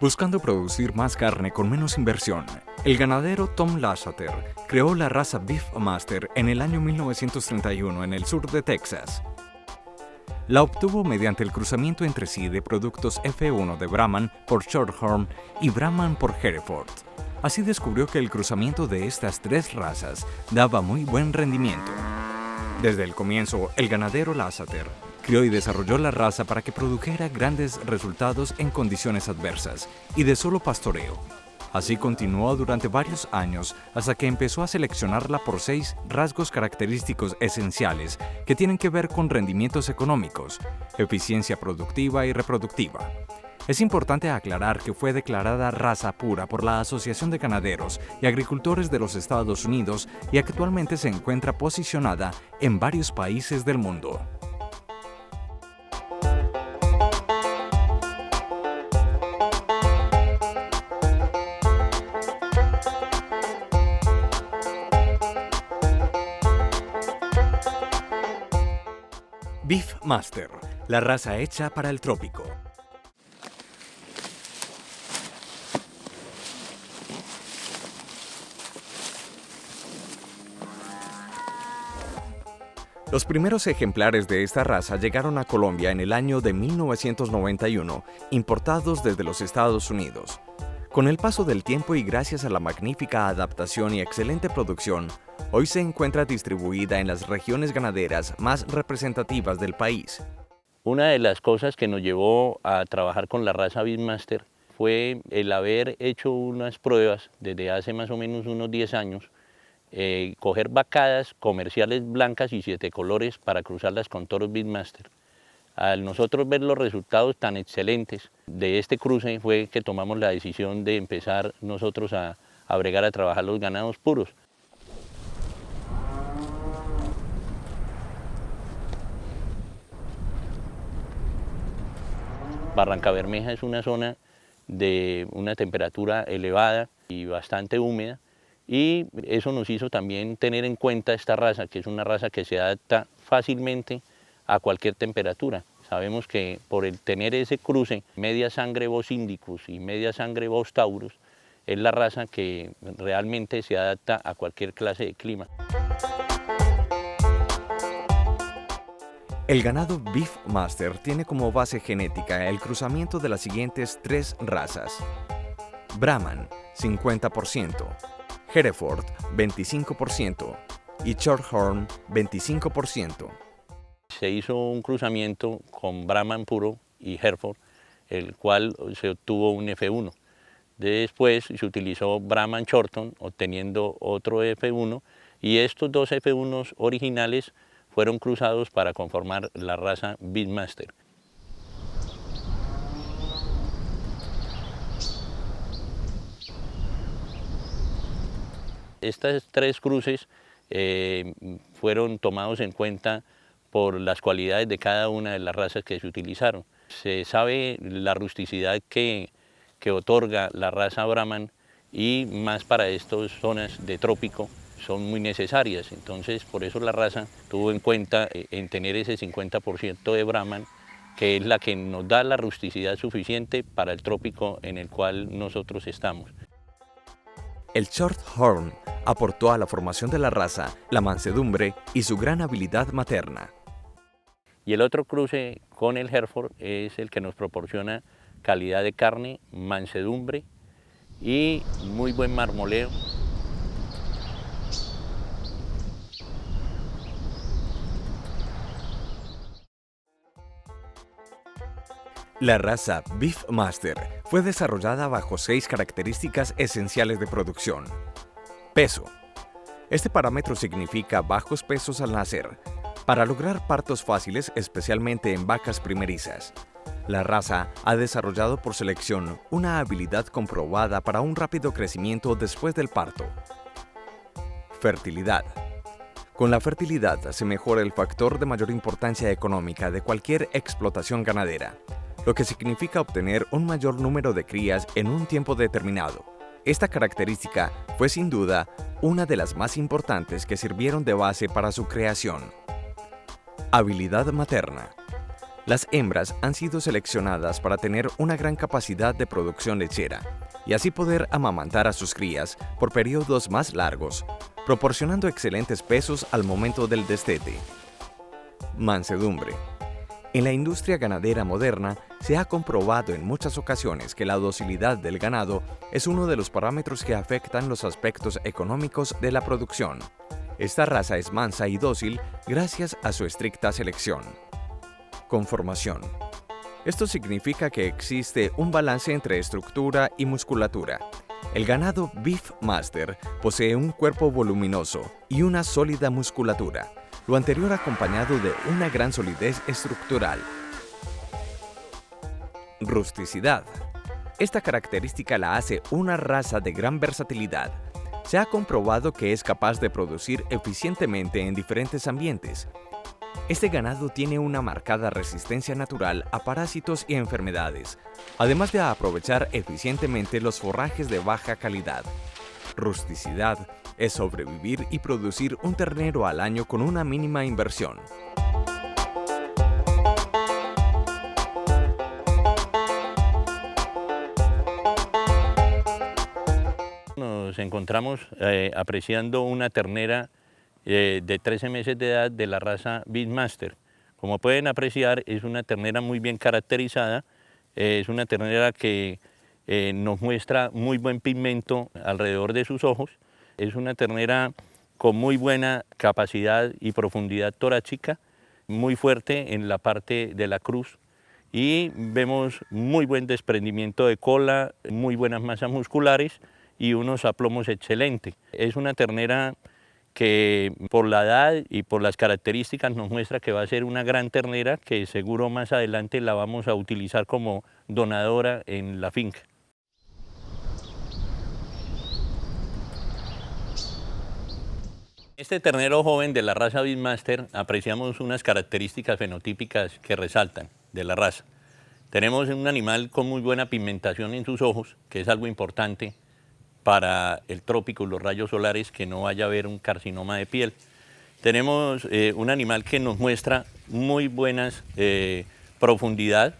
Buscando producir más carne con menos inversión, el ganadero Tom Lasseter creó la raza Beefmaster en el año 1931 en el sur de Texas. La obtuvo mediante el cruzamiento entre sí de productos F1 de Brahman por Shorthorn y Brahman por Hereford. Así descubrió que el cruzamiento de estas tres razas daba muy buen rendimiento. Desde el comienzo, el ganadero Lasseter crió y desarrolló la raza para que produjera grandes resultados en condiciones adversas y de solo pastoreo. Así continuó durante varios años hasta que empezó a seleccionarla por 6 rasgos característicos esenciales que tienen que ver con rendimientos económicos, eficiencia productiva y reproductiva. Es importante aclarar que fue declarada raza pura por la Asociación de Ganaderos y Agricultores de los Estados Unidos y actualmente se encuentra posicionada en varios países del mundo. Beefmaster, la raza hecha para el trópico. Los primeros ejemplares de esta raza llegaron a Colombia en el año de 1991, importados desde los Estados Unidos. Con el paso del tiempo y gracias a la magnífica adaptación y excelente producción, hoy se encuentra distribuida en las regiones ganaderas más representativas del país. Una de las cosas que nos llevó a trabajar con la raza Beefmaster fue el haber hecho unas pruebas desde hace más o menos unos 10 años, coger vacadas comerciales blancas y 7 colores para cruzarlas con toros Beefmaster. Al nosotros ver los resultados tan excelentes de este cruce fue que tomamos la decisión de empezar nosotros a bregar a trabajar los ganados puros. Barrancabermeja es una zona de una temperatura elevada y bastante húmeda, y eso nos hizo también tener en cuenta esta raza, que es una raza que se adapta fácilmente a cualquier temperatura. Sabemos que por el tener ese cruce, media sangre Bos indicus y media sangre Bos taurus, es la raza que realmente se adapta a cualquier clase de clima. El ganado Beefmaster tiene como base genética el cruzamiento de las siguientes 3 razas: Brahman, 50%, Hereford, 25% y Shorthorn, 25%. Se hizo un cruzamiento con Brahman puro y Hereford, el cual se obtuvo un F1. Después se utilizó Brahman Shorthorn, obteniendo otro F1, y estos 2 F1s originales fueron cruzados para conformar la raza Beefmaster. Estas 3 cruces fueron tomados en cuenta por las cualidades de cada una de las razas que se utilizaron. Se sabe la rusticidad que otorga la raza Brahman, y más para estas zonas de trópico son muy necesarias. Entonces, por eso la raza tuvo en cuenta en tener ese 50% de Brahman, que es la que nos da la rusticidad suficiente para el trópico en el cual nosotros estamos. El Shorthorn aportó a la formación de la raza la mansedumbre y su gran habilidad materna. Y el otro cruce con el Hereford es el que nos proporciona calidad de carne, mansedumbre y muy buen marmoleo. La raza Beefmaster fue desarrollada bajo 6 características esenciales de producción. Peso. Este parámetro significa bajos pesos al nacer, para lograr partos fáciles, especialmente en vacas primerizas. La raza ha desarrollado por selección una habilidad comprobada para un rápido crecimiento después del parto. Fertilidad. Con la fertilidad se mejora el factor de mayor importancia económica de cualquier explotación ganadera, lo que significa obtener un mayor número de crías en un tiempo determinado. Esta característica fue sin duda una de las más importantes que sirvieron de base para su creación. Habilidad materna. Las hembras han sido seleccionadas para tener una gran capacidad de producción lechera y así poder amamantar a sus crías por periodos más largos, proporcionando excelentes pesos al momento del destete. Mansedumbre. En la industria ganadera moderna se ha comprobado en muchas ocasiones que la docilidad del ganado es uno de los parámetros que afectan los aspectos económicos de la producción. Esta raza es mansa y dócil gracias a su estricta selección. Conformación. Esto significa que existe un balance entre estructura y musculatura. El ganado Beefmaster posee un cuerpo voluminoso y una sólida musculatura, lo anterior acompañado de una gran solidez estructural. Rusticidad. Esta característica la hace una raza de gran versatilidad. Se ha comprobado que es capaz de producir eficientemente en diferentes ambientes. Este ganado tiene una marcada resistencia natural a parásitos y enfermedades, además de aprovechar eficientemente los forrajes de baja calidad. Rusticidad es sobrevivir y producir un ternero al año con una mínima inversión. Nos encontramos apreciando una ternera de 13 meses de edad de la raza Beefmaster. Como pueden apreciar, es una ternera muy bien caracterizada, es una ternera que nos muestra muy buen pigmento alrededor de sus ojos, es una ternera con muy buena capacidad y profundidad torácica, muy fuerte en la parte de la cruz y vemos muy buen desprendimiento de cola, muy buenas masas musculares y unos aplomos excelentes. Es una ternera que por la edad y por las características nos muestra que va a ser una gran ternera que seguro más adelante la vamos a utilizar como donadora en la finca. Este ternero joven de la raza Beefmaster apreciamos unas características fenotípicas que resaltan de la raza. Tenemos un animal con muy buena pigmentación en sus ojos, que es algo importante para el trópico y los rayos solares, que no vaya a haber un carcinoma de piel. Tenemos un animal que nos muestra muy buenas profundidad.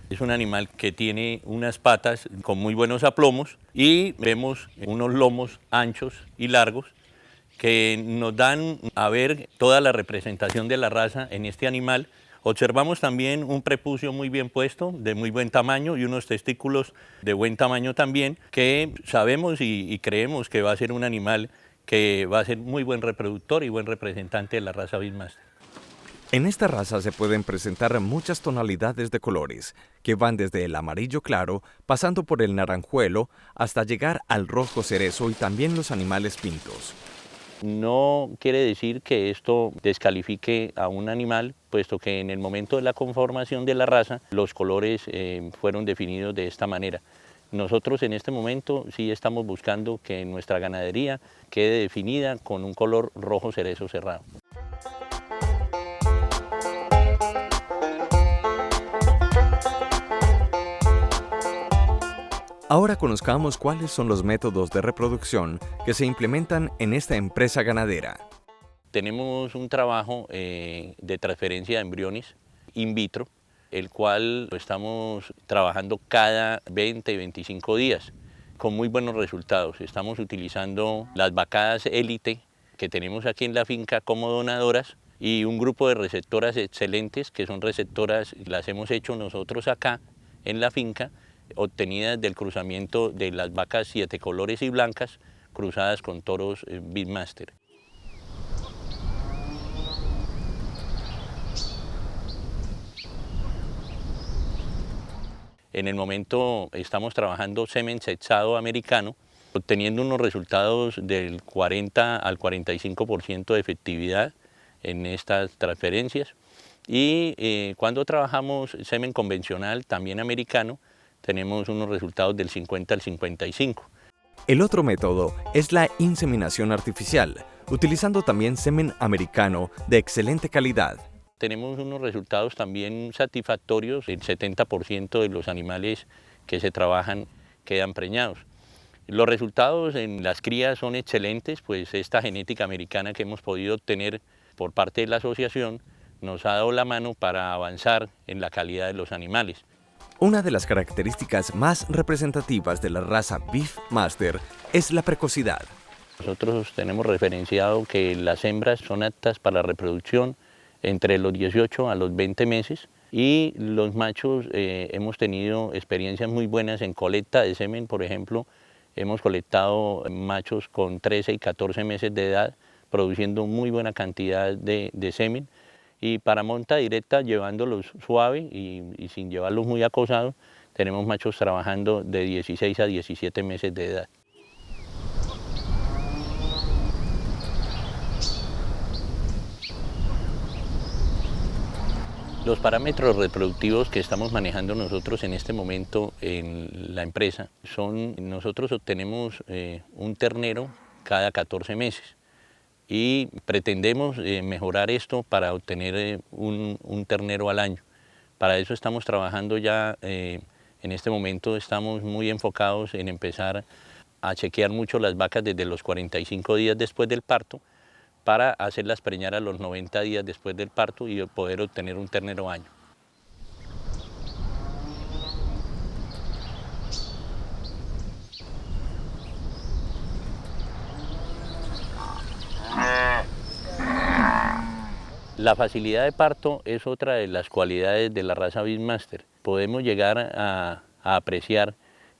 Es un animal que tiene unas patas con muy buenos aplomos y vemos unos lomos anchos y largos que nos dan a ver toda la representación de la raza en este animal. Observamos también un prepucio muy bien puesto, de muy buen tamaño, y unos testículos de buen tamaño también, que sabemos y creemos que va a ser un animal que va a ser muy buen reproductor y buen representante de la raza Beefmaster. En esta raza se pueden presentar muchas tonalidades de colores, que van desde el amarillo claro, pasando por el naranjuelo, hasta llegar al rojo cerezo y también los animales pintos. No quiere decir que esto descalifique a un animal, puesto que en el momento de la conformación de la raza los colores fueron definidos de esta manera. Nosotros en este momento sí estamos buscando que nuestra ganadería quede definida con un color rojo cerezo cerrado. Ahora conozcamos cuáles son los métodos de reproducción que se implementan en esta empresa ganadera. Tenemos un trabajo de transferencia de embriones in vitro, el cual lo estamos trabajando cada 20 y 25 días, con muy buenos resultados. Estamos utilizando las vacadas élite que tenemos aquí en la finca como donadoras y un grupo de receptoras excelentes, que son receptoras, las hemos hecho nosotros acá en la finca, obtenidas del cruzamiento de las vacas 7 colores y blancas cruzadas con toros Beefmaster. En el momento estamos trabajando semen sexado americano, obteniendo unos resultados del 40 al 45% de efectividad en estas transferencias. Y cuando trabajamos semen convencional, también americano, tenemos unos resultados del 50 al 55%. El otro método es la inseminación artificial, utilizando también semen americano de excelente calidad. Tenemos unos resultados también satisfactorios, el 70% de los animales que se trabajan quedan preñados. Los resultados en las crías son excelentes, pues esta genética americana que hemos podido obtener por parte de la asociación nos ha dado la mano para avanzar en la calidad de los animales. Una de las características más representativas de la raza Beefmaster es la precocidad. Nosotros tenemos referenciado que las hembras son aptas para la reproducción entre los 18 a los 20 meses y los machos hemos tenido experiencias muy buenas en colecta de semen. Por ejemplo, hemos colectado machos con 13 y 14 meses de edad produciendo muy buena cantidad de semen, y para monta directa, llevándolos suave y sin llevarlos muy acosados, tenemos machos trabajando de 16 a 17 meses de edad. Los parámetros reproductivos que estamos manejando nosotros en este momento en la empresa son, nosotros obtenemos un ternero cada 14 meses y pretendemos mejorar esto para obtener un ternero al año. Para eso estamos trabajando ya, en este momento estamos muy enfocados en empezar a chequear mucho las vacas desde los 45 días después del parto, para hacerlas preñar a los 90 días después del parto y poder obtener un ternero año. La facilidad de parto es otra de las cualidades de la raza Beefmaster. Podemos llegar a apreciar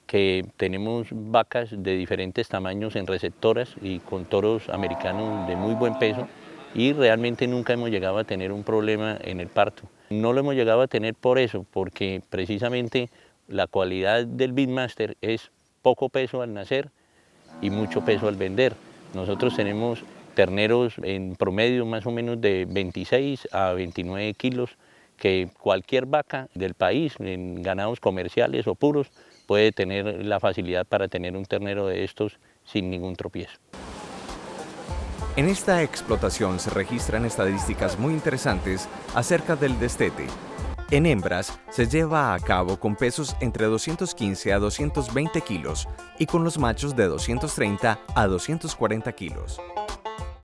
que tenemos vacas de diferentes tamaños en receptoras y con toros americanos de muy buen peso, y realmente nunca hemos llegado a tener un problema en el parto. No lo hemos llegado a tener por eso, porque precisamente la cualidad del Beefmaster es poco peso al nacer y mucho peso al vender. Nosotros tenemos terneros en promedio más o menos de 26 a 29 kilos, que cualquier vaca del país, en ganados comerciales o puros, puede tener la facilidad para tener un ternero de estos sin ningún tropiezo. En esta explotación se registran estadísticas muy interesantes acerca del destete. En hembras se lleva a cabo con pesos entre 215 a 220 kilos y con los machos de 230 a 240 kilos.